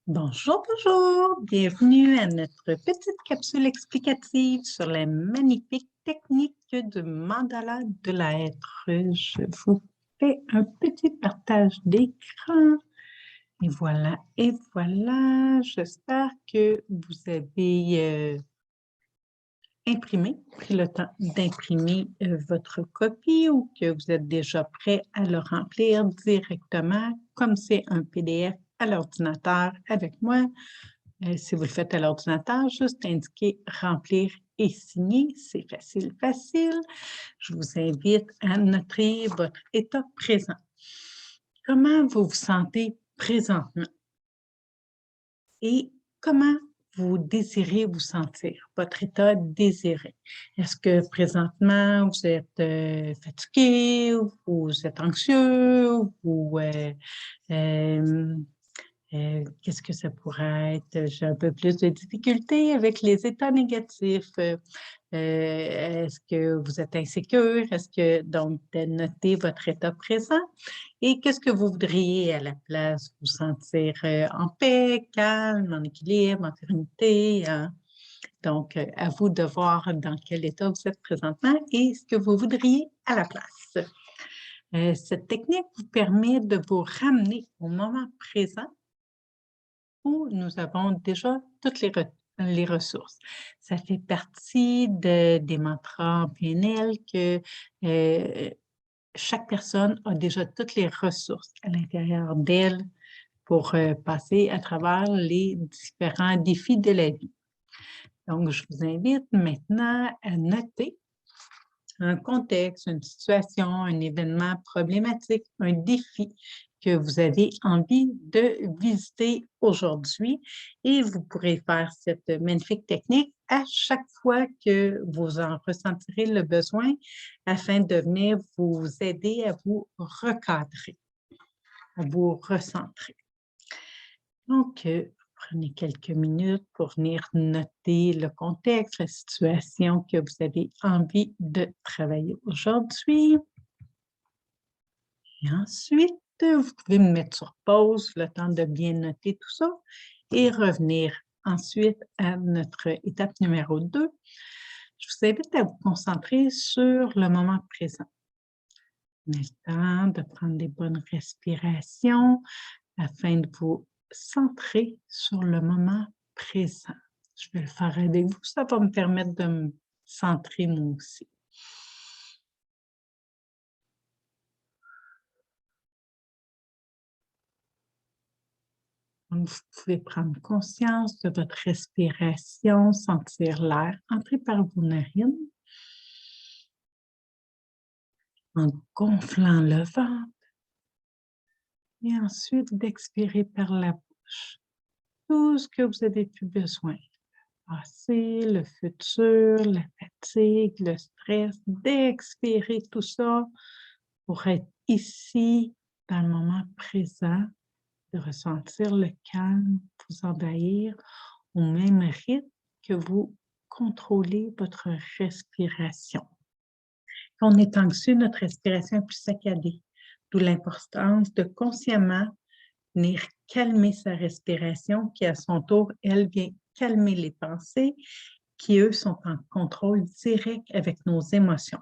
Bonjour, bonjour! Bienvenue à notre petite capsule explicative sur la magnifique technique de mandala de l'être. Je vous fais un petit partage d'écran. Et voilà, et voilà. J'espère que vous avez pris le temps d'imprimer votre copie ou que vous êtes déjà prêt à le remplir directement, comme c'est un PDF à l'ordinateur avec moi. Si vous le faites à l'ordinateur, juste indiquer remplir et signer, c'est facile, facile. Je vous invite à noter votre état présent. Comment vous vous sentez présentement et comment vous désirez vous sentir, votre état désiré. Est-ce que présentement vous êtes fatigué, vous êtes anxieux, ou qu'est-ce que ça pourrait être? J'ai un peu plus de difficultés avec les états négatifs. Est-ce que vous êtes insécure? Est-ce que, donc, de noter votre état présent et qu'est-ce que vous voudriez à la place? Vous sentir en paix, calme, en équilibre, en sérénité, hein? Donc, à vous de voir dans quel état vous êtes présentement et ce que vous voudriez à la place. Cette technique vous permet de vous ramener au moment présent où nous avons déjà toutes les ressources. Ça fait partie des mantras en PNL que chaque personne a déjà toutes les ressources à l'intérieur d'elle pour passer à travers les différents défis de la vie. Donc, je vous invite maintenant à noter un contexte, une situation, un événement problématique, un défi que vous avez envie de visiter aujourd'hui et vous pourrez faire cette magnifique technique à chaque fois que vous en ressentirez le besoin afin de venir vous aider à vous recadrer, à vous recentrer. Donc, prenez quelques minutes pour venir noter le contexte, la situation que vous avez envie de travailler aujourd'hui. Et ensuite, vous pouvez me mettre sur pause le temps de bien noter tout ça et revenir ensuite à notre étape numéro 2. Je vous invite à vous concentrer sur le moment présent. Prenez le temps de prendre des bonnes respirations afin de vous centrer sur le moment présent. Je vais le faire avec vous, ça va me permettre de me centrer moi aussi. Donc, vous pouvez prendre conscience de votre respiration, sentir l'air entrer par vos narines, en gonflant le ventre, et ensuite d'expirer par la bouche. Tout ce que vous avez plus besoin. Le passé, le futur, la fatigue, le stress, d'expirer tout ça pour être ici, dans le moment présent, de ressentir le calme vous envahir au même rythme que vous contrôlez votre respiration. Quand on est anxieux, notre respiration est plus saccadée, d'où l'importance de consciemment venir calmer sa respiration qui, à son tour, elle, vient calmer les pensées qui, eux, sont en contrôle direct avec nos émotions.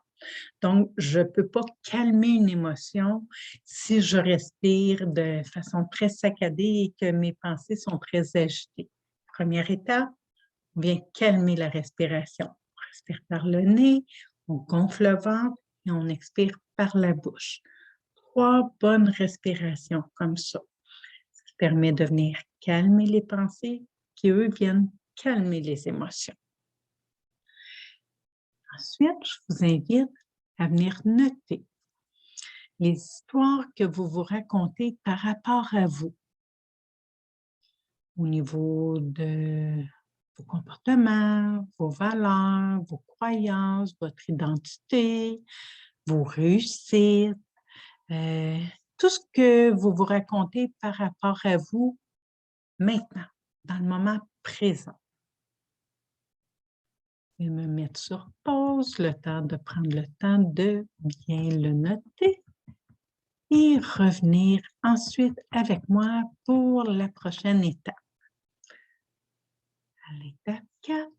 Donc, je ne peux pas calmer une émotion si je respire de façon très saccadée et que mes pensées sont très agitées. Première étape, on vient calmer la respiration. On respire par le nez, on gonfle le ventre et on expire par la bouche. 3 bonnes respirations comme ça, ce qui permet de venir calmer les pensées qui, eux, viennent calmer les émotions. Ensuite, je vous invite à venir noter les histoires que vous vous racontez par rapport à vous, au niveau de vos comportements, vos valeurs, vos croyances, votre identité, vos réussites, tout ce que vous vous racontez par rapport à vous maintenant, dans le moment présent. Je vais me mettre sur pause, le temps de prendre le temps de bien le noter et revenir ensuite avec moi pour la prochaine étape. À l'étape 4,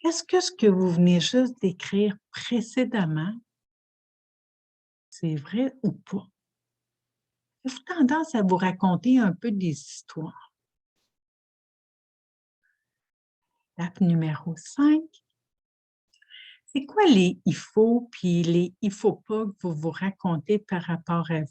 est-ce que ce que vous venez juste d'écrire précédemment, c'est vrai ou pas? Avez-vous tendance à vous raconter un peu des histoires? Étape numéro 5, c'est quoi les il faut puis les il faut pas que vous vous racontez par rapport à vous?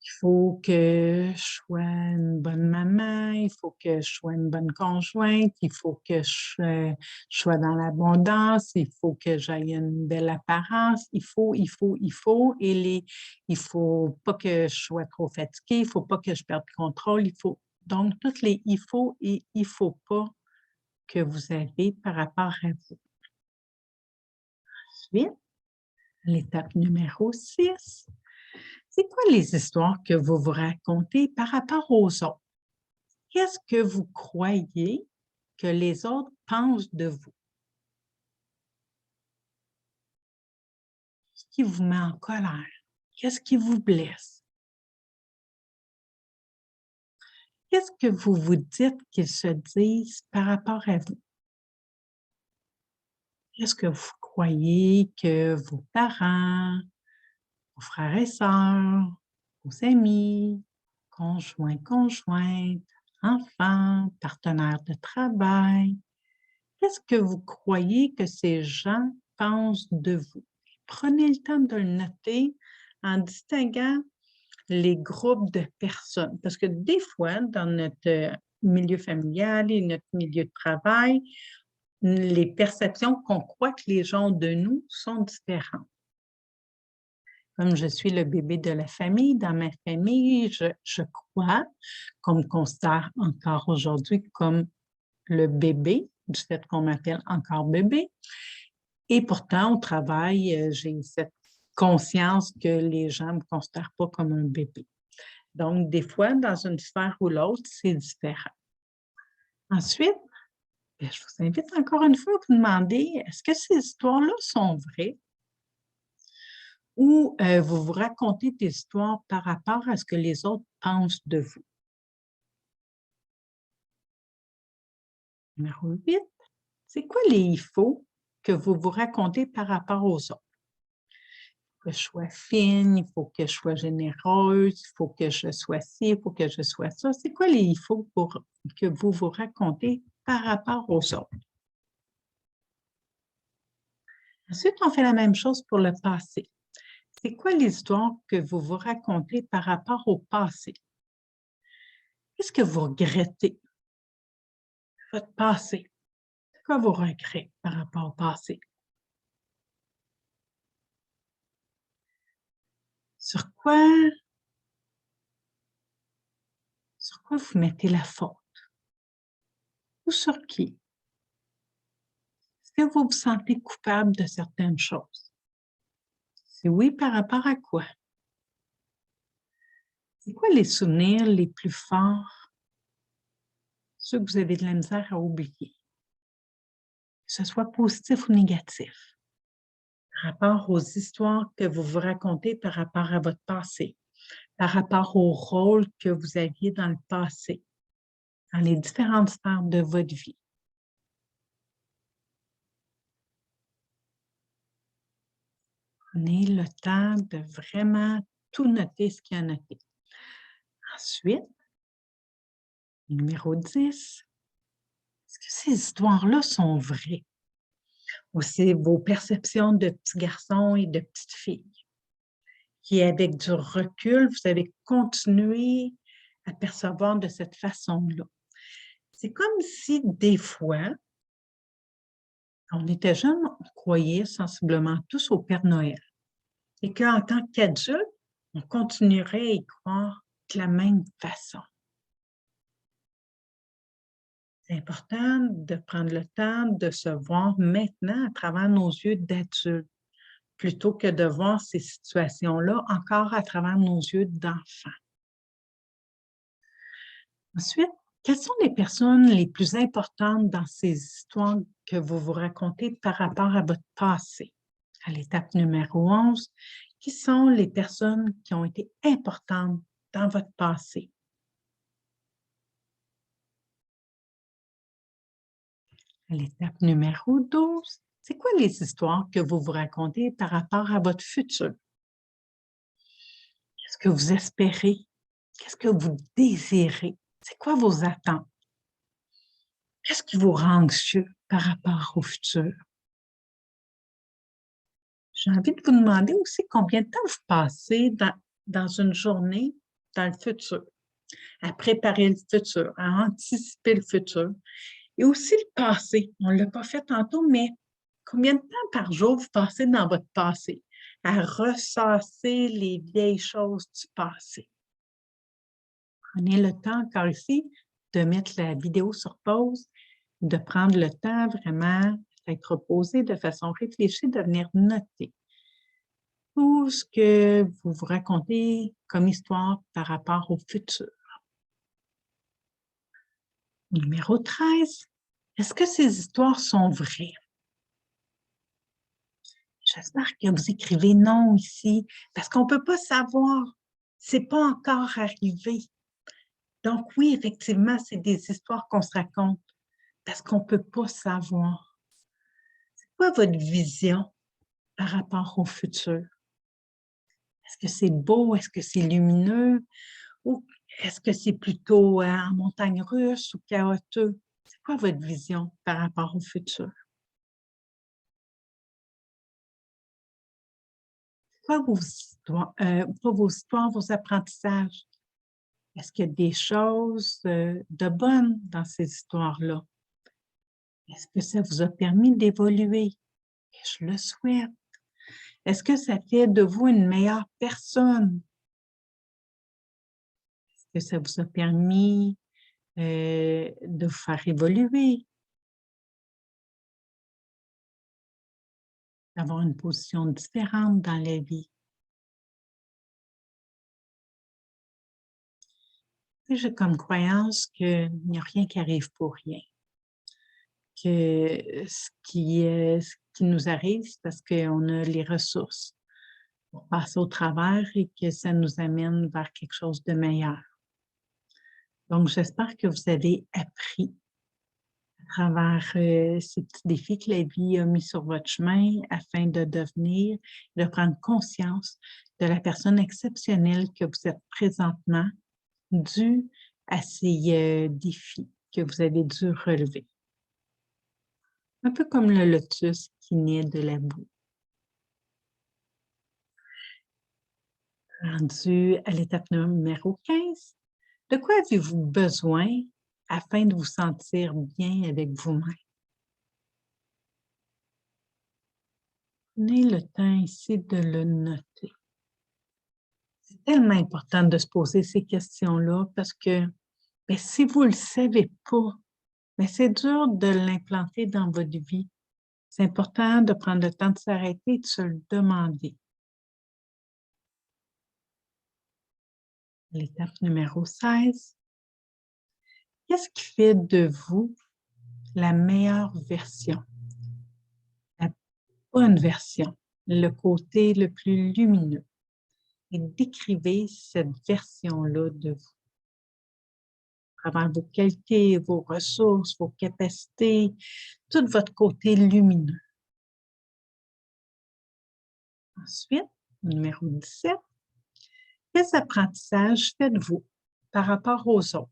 Il faut que je sois une bonne maman, il faut que je sois une bonne conjointe, il faut que je sois dans l'abondance, il faut que j'aille une belle apparence, il faut et il faut pas que je sois trop fatiguée, il faut pas que je perde le contrôle, il faut donc toutes les il faut et il faut pas que vous avez par rapport à vous. Ensuite, l'étape numéro 6, c'est quoi les histoires que vous vous racontez par rapport aux autres? Qu'est-ce que vous croyez que les autres pensent de vous? Qu'est-ce qui vous met en colère? Qu'est-ce qui vous blesse? Qu'est-ce que vous vous dites qu'ils se disent par rapport à vous? Qu'est-ce que vous croyez que vos parents, vos frères et sœurs, vos amis, conjoints, conjointes, enfants, partenaires de travail, qu'est-ce que vous croyez que ces gens pensent de vous? Prenez le temps de le noter en distinguant les groupes de personnes. Parce que des fois, dans notre milieu familial et notre milieu de travail, les perceptions qu'on croit que les gens ont de nous sont différentes. Comme je suis le bébé de la famille, dans ma famille, je crois qu'on me considère encore aujourd'hui comme le bébé, du fait qu'on m'appelle encore bébé. Et pourtant, au travail, j'ai cette conscience que les gens ne me considèrent pas comme un bébé. Donc, des fois, dans une sphère ou l'autre, c'est différent. Ensuite, ben, je vous invite encore une fois à vous demander, est-ce que ces histoires-là sont vraies ou vous vous racontez des histoires par rapport à ce que les autres pensent de vous? Numéro 8, c'est quoi les il faut que vous vous racontez par rapport aux autres? Que je sois fine, il faut que je sois généreuse, il faut que je sois ci, il faut que je sois ça. C'est quoi les il faut pour que vous vous racontez par rapport aux autres? Ensuite, on fait la même chose pour le passé. C'est quoi l'histoire que vous vous racontez par rapport au passé? Qu'est-ce que vous regrettez? Votre passé. C'est quoi vos regrets par rapport au passé? Sur quoi, sur quoi vous mettez la faute? Ou sur qui? Est-ce que vous vous sentez coupable de certaines choses? Si oui, par rapport à quoi? C'est quoi les souvenirs les plus forts, ceux que vous avez de la misère à oublier? Que ce soit positif ou négatif, par rapport aux histoires que vous vous racontez par rapport à votre passé, par rapport au rôle que vous aviez dans le passé, dans les différentes sphères de votre vie. Prenez le temps de vraiment tout noter ce qu'il y a noté. Ensuite, numéro 10, est-ce que ces histoires-là sont vraies? Ou c'est vos perceptions de petits garçons et de petites filles qui, avec du recul, vous avez continué à percevoir de cette façon-là? C'est comme si des fois, quand on était jeune, on croyait sensiblement tous au Père Noël et qu'en tant qu'adulte, on continuerait à y croire de la même façon. C'est important de prendre le temps de se voir maintenant à travers nos yeux d'adultes, plutôt que de voir ces situations-là encore à travers nos yeux d'enfants. Ensuite, quelles sont les personnes les plus importantes dans ces histoires que vous vous racontez par rapport à votre passé? À l'étape numéro 11, qui sont les personnes qui ont été importantes dans votre passé? À l'étape numéro 12, c'est quoi les histoires que vous vous racontez par rapport à votre futur? Qu'est-ce que vous espérez? Qu'est-ce que vous désirez? C'est quoi vos attentes? Qu'est-ce qui vous rend anxieux par rapport au futur? J'ai envie de vous demander aussi combien de temps vous passez dans une journée dans le futur, à préparer le futur, à anticiper le futur et aussi le passé. On ne l'a pas fait tantôt, mais combien de temps par jour vous passez dans votre passé, à ressasser les vieilles choses du passé? Prenez le temps encore ici de mettre la vidéo sur pause, de prendre le temps vraiment d'être reposé de façon réfléchie, de venir noter tout ce que vous vous racontez comme histoire par rapport au futur. Numéro 13, est-ce que ces histoires sont vraies? J'espère que vous écrivez non ici, parce qu'on ne peut pas savoir. Ce n'est pas encore arrivé. Donc oui, effectivement, c'est des histoires qu'on se raconte, parce qu'on ne peut pas savoir. C'est quoi votre vision par rapport au futur? Est-ce que c'est beau? Est-ce que c'est lumineux? Ou est-ce que c'est plutôt en montagne russe ou chaotique? C'est quoi votre vision par rapport au futur? Quoi vos histoires, vos apprentissages? Est-ce qu'il y a des choses de bonnes dans ces histoires-là? Est-ce que ça vous a permis d'évoluer? Et je le souhaite. Est-ce que ça fait de vous une meilleure personne? Est-ce que ça vous a permis de vous faire évoluer, d'avoir une position différente dans la vie? J'ai comme croyance qu'il n'y a rien qui arrive pour rien, que ce qui nous arrive, c'est parce qu'on a les ressources pour passer au travers et que ça nous amène vers quelque chose de meilleur. Donc, j'espère que vous avez appris à travers ces petits défis que la vie a mis sur votre chemin afin de devenir, de prendre conscience de la personne exceptionnelle que vous êtes présentement dû à ces défis que vous avez dû relever. Un peu comme le lotus qui naît de la boue. Rendu à l'étape numéro 15, de quoi avez-vous besoin afin de vous sentir bien avec vous-même? Prenez le temps ici de le noter. C'est tellement important de se poser ces questions-là parce que si vous ne le savez pas, c'est dur de l'implanter dans votre vie. C'est important de prendre le temps de s'arrêter et de se le demander. L'étape numéro 16, qu'est-ce qui fait de vous la meilleure version? La bonne version, le côté le plus lumineux. Et décrivez cette version-là de vous. À travers vos qualités, vos ressources, vos capacités, tout votre côté lumineux. Ensuite, numéro 17, quels apprentissages faites-vous par rapport aux autres?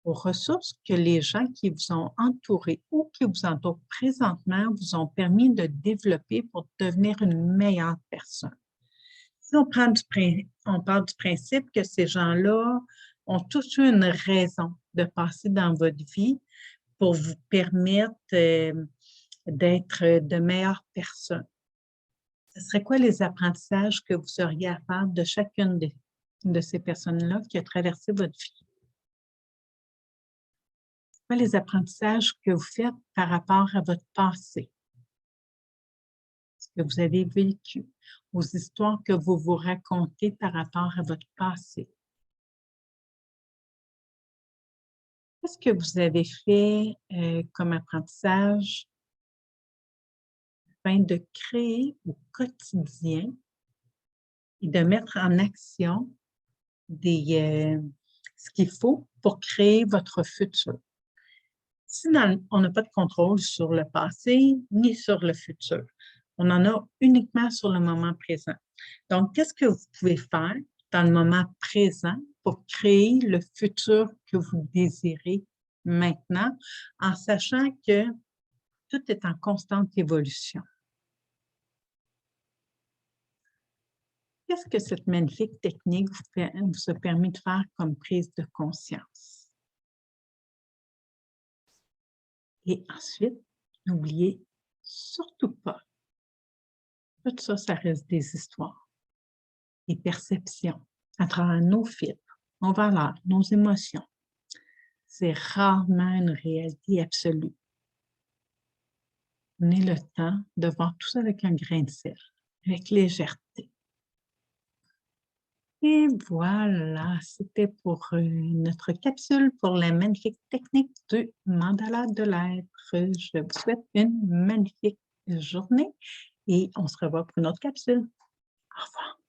Aux ressources que les gens qui vous ont entouré ou qui vous entourent présentement vous ont permis de développer pour devenir une meilleure personne. Si on part du principe que ces gens-là ont tous eu une raison de passer dans votre vie pour vous permettre d'être de meilleures personnes. Ce serait quoi les apprentissages que vous auriez à faire de chacune de ces personnes-là qui a traversé votre vie? C'est quoi les apprentissages que vous faites par rapport à votre passé? Ce que vous avez vécu, aux histoires que vous vous racontez par rapport à votre passé. Qu'est-ce que vous avez fait comme apprentissage afin de créer au quotidien et de mettre en action ce qu'il faut pour créer votre futur? Si on n'a pas de contrôle sur le passé ni sur le futur, on en a uniquement sur le moment présent. Donc, qu'est-ce que vous pouvez faire dans le moment présent pour créer le futur que vous désirez maintenant, en sachant que tout est en constante évolution? Qu'est-ce que cette magnifique technique vous a permis de faire comme prise de conscience? Et ensuite, n'oubliez surtout pas, tout ça, ça reste des histoires, des perceptions à travers nos filtres, nos valeurs, nos émotions. C'est rarement une réalité absolue. Prenez le temps de voir tout ça avec un grain de sel, avec légèreté. Et voilà, c'était pour notre capsule pour la magnifique technique du mandala de l'être. Je vous souhaite une magnifique journée et on se revoit pour une autre capsule. Au revoir.